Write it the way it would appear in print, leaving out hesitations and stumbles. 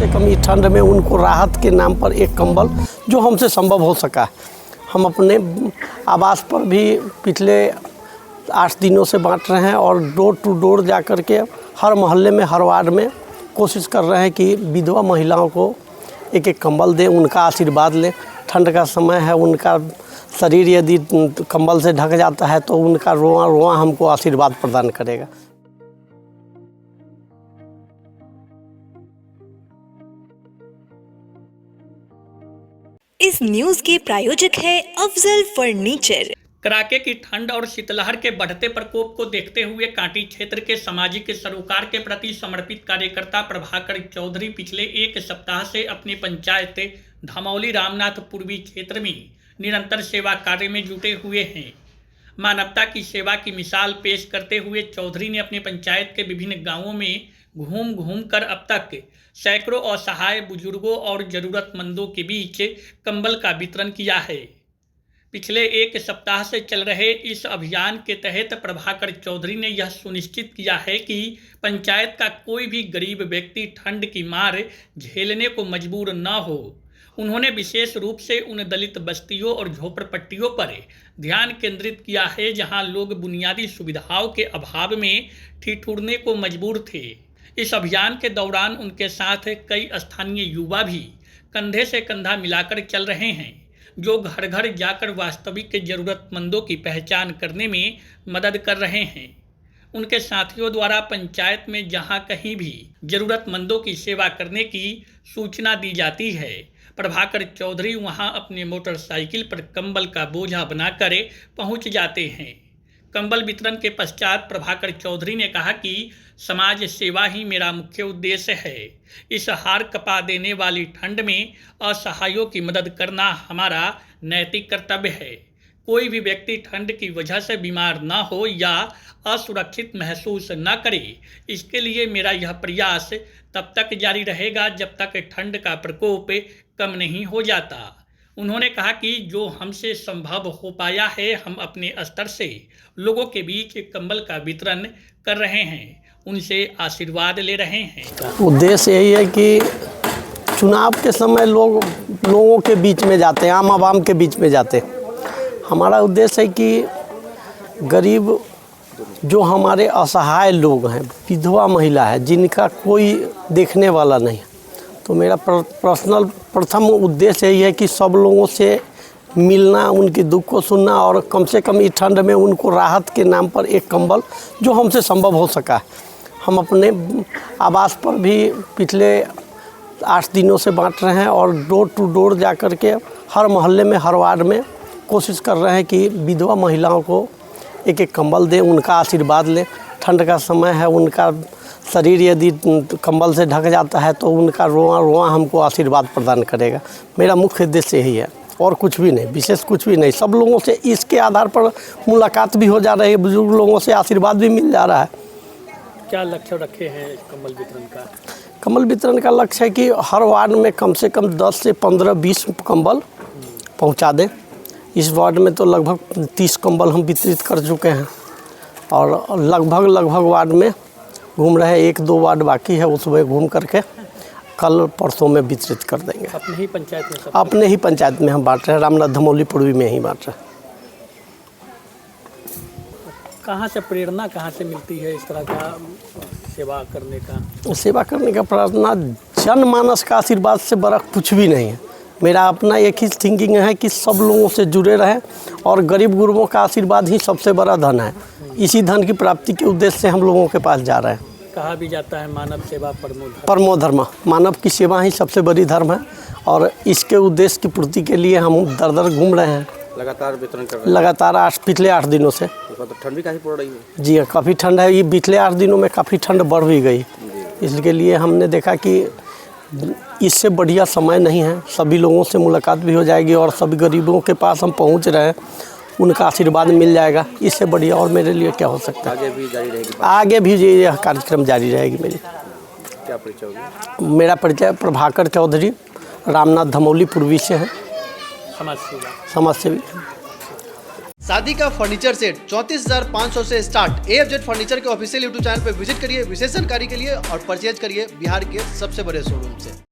से कम इस ठंड में उनको राहत के नाम पर एक कंबल जो हमसे संभव हो सका, हम अपने आवास पर भी पिछले 8 दिनों से बांट रहे हैं और डोर टू डोर जा कर के हर मोहल्ले में, हर वार्ड में कोशिश कर रहे हैं कि विधवा महिलाओं को एक एक कंबल दें, उनका आशीर्वाद लें। ठंड का समय है, उनका शरीर यदि कंबल से ढक जाता है तो उनका रोआ रोआ हमको आशीर्वाद प्रदान करेगा। इस न्यूज के प्रायोजक है अफजल फर्नीचर। कड़ाके की ठंड और शीतलहर के बढ़ते प्रकोप को देखते हुए कांटी क्षेत्र के सामाजिक सरोकार के प्रति समर्पित कार्यकर्ता प्रभाकर चौधरी पिछले एक सप्ताह से अपनी पंचायत धमौली रामनाथ पूर्वी क्षेत्र में निरंतर सेवा कार्य में जुटे हुए हैं। मानवता की सेवा की मिसाल पेश करते हुए चौधरी ने अपनी पंचायत के विभिन्न गांवों में घूम घूम कर अब तक सैकड़ों असहाय बुजुर्गों और ज़रूरतमंदों के बीच कंबल का वितरण किया है। पिछले एक सप्ताह से चल रहे इस अभियान के तहत प्रभाकर चौधरी ने यह सुनिश्चित किया है कि पंचायत का कोई भी गरीब व्यक्ति ठंड की मार झेलने को मजबूर न हो। उन्होंने विशेष रूप से उन दलित बस्तियों और झोपड़पट्टियों पर ध्यान केंद्रित किया है जहां लोग बुनियादी सुविधाओं के अभाव में ठिठुरने को मजबूर थे। इस अभियान के दौरान उनके साथ कई स्थानीय युवा भी कंधे से कंधा मिलाकर चल रहे हैं, जो घर घर जाकर वास्तविक ज़रूरतमंदों की पहचान करने में मदद कर रहे हैं। उनके साथियों द्वारा पंचायत में जहां कहीं भी ज़रूरतमंदों की सेवा करने की सूचना दी जाती है, प्रभाकर चौधरी वहां अपने मोटरसाइकिल पर कंबल का बोझा बनाकर पहुंच जाते हैं। कंबल वितरण के पश्चात प्रभाकर चौधरी ने कहा कि समाज सेवा ही मेरा मुख्य उद्देश्य है। इस हार कपा देने वाली ठंड में असहायों की मदद करना हमारा नैतिक कर्तव्य है। कोई भी व्यक्ति ठंड की वजह से बीमार ना हो या असुरक्षित महसूस न करे, इसके लिए मेरा यह प्रयास तब तक जारी रहेगा जब तक ठंड का प्रकोप कम नहीं हो जाता। उन्होंने कहा कि जो हमसे संभव हो पाया है, हम अपने स्तर से लोगों के बीच कंबल का वितरण कर रहे हैं, उनसे आशीर्वाद ले रहे हैं। उद्देश्य यही है कि चुनाव के समय लोगों के बीच में जाते हैं, आम आवाम के बीच में जाते हैं। हमारा उद्देश्य है कि गरीब जो हमारे असहाय लोग हैं, विधवा महिला है, जिनका कोई देखने वाला नहीं, तो मेरा पर्सनल प्रथम उद्देश्य यही है कि सब लोगों से मिलना, उनके दुख को सुनना और कम से कम इस ठंड में उनको राहत के नाम पर एक कंबल जो हमसे संभव हो सका, हम अपने आवास पर भी पिछले 8 दिनों से बांट रहे हैं और डोर टू डोर जा कर के हर मोहल्ले में, हर वार्ड में कोशिश कर रहे हैं कि विधवा महिलाओं को एक एक कंबल दें, उनका आशीर्वाद लें। ठंड का समय है, उनका शरीर यदि कंबल से ढक जाता है तो उनका रोआ रोआ हमको आशीर्वाद प्रदान करेगा। मेरा मुख्य उद्देश्य यही है और कुछ भी नहीं, विशेष कुछ भी नहीं। सब लोगों से इसके आधार पर मुलाकात भी हो जा रही है, बुजुर्ग लोगों से आशीर्वाद भी मिल जा रहा है। क्या लक्ष्य रखे हैं कंबल वितरण का? कंबल वितरण का लक्ष्य है कि हर वार्ड में कम से कम 10 से 15-20 कंबल पहुँचा दें। इस वार्ड में तो लगभग 30 कंबल हम वितरित कर चुके हैं और लगभग वार्ड में घूम रहे हैं। 1-2 वार्ड बाकी है, उसमें घूम करके कल परसों में वितरित कर देंगे। अपने ही पंचायत में? अपने ही पंचायत में हम बांट रहे हैं, रामनाथ धमौली पूर्वी में ही बांट रहे हैं। कहाँ से प्रेरणा कहाँ से मिलती है इस तरह का सेवा करने का? सेवा करने का प्रेरणा जनमानस का आशीर्वाद से बड़ा कुछ भी नहीं है। मेरा अपना एक ही थिंकिंग है कि सब लोगों से जुड़े रहें और गरीब गुरबों का आशीर्वाद ही सबसे बड़ा धन है। इसी धन की प्राप्ति के उद्देश्य से हम लोगों के पास जा रहे हैं। कहा भी जाता है मानव सेवा परमो धर्म, मानव की सेवा ही सबसे बड़ी धर्म है और इसके उद्देश्य की पूर्ति के लिए हम दर घूम रहे हैं। लगातार वितरण कर रहे हैं? लगातार पिछले 8 दिनों से। तो ठंड भी काफ़ी पड़ रही है? जी हाँ, काफ़ी ठंड है। ये पिछले 8 दिनों में काफ़ी ठंड बढ़ भी गई, इसके लिए हमने देखा कि इससे बढ़िया समय नहीं है। सभी लोगों से मुलाकात भी हो जाएगी और सभी गरीबों के पास हम पहुंच रहे हैं, उनका आशीर्वाद मिल जाएगा। इससे बढ़िया और मेरे लिए क्या हो सकता है? आगे भी जारी रहेगी? आगे भी यह कार्यक्रम जारी रहेगी। मेरी क्या परिचय होगी? मेरा परिचय प्रभाकर चौधरी, रामनाथ धमौली पूर्वी से है, समाज सेवी। शादी का फर्नीचर सेट 34,500 से स्टार्ट। AFZ फर्नीचर के ऑफिशियल यूट्यूब चैनल पर विजिट करिए विशेष जानकारी के लिए और परचेज करिए बिहार के सबसे बड़े शोरूम से।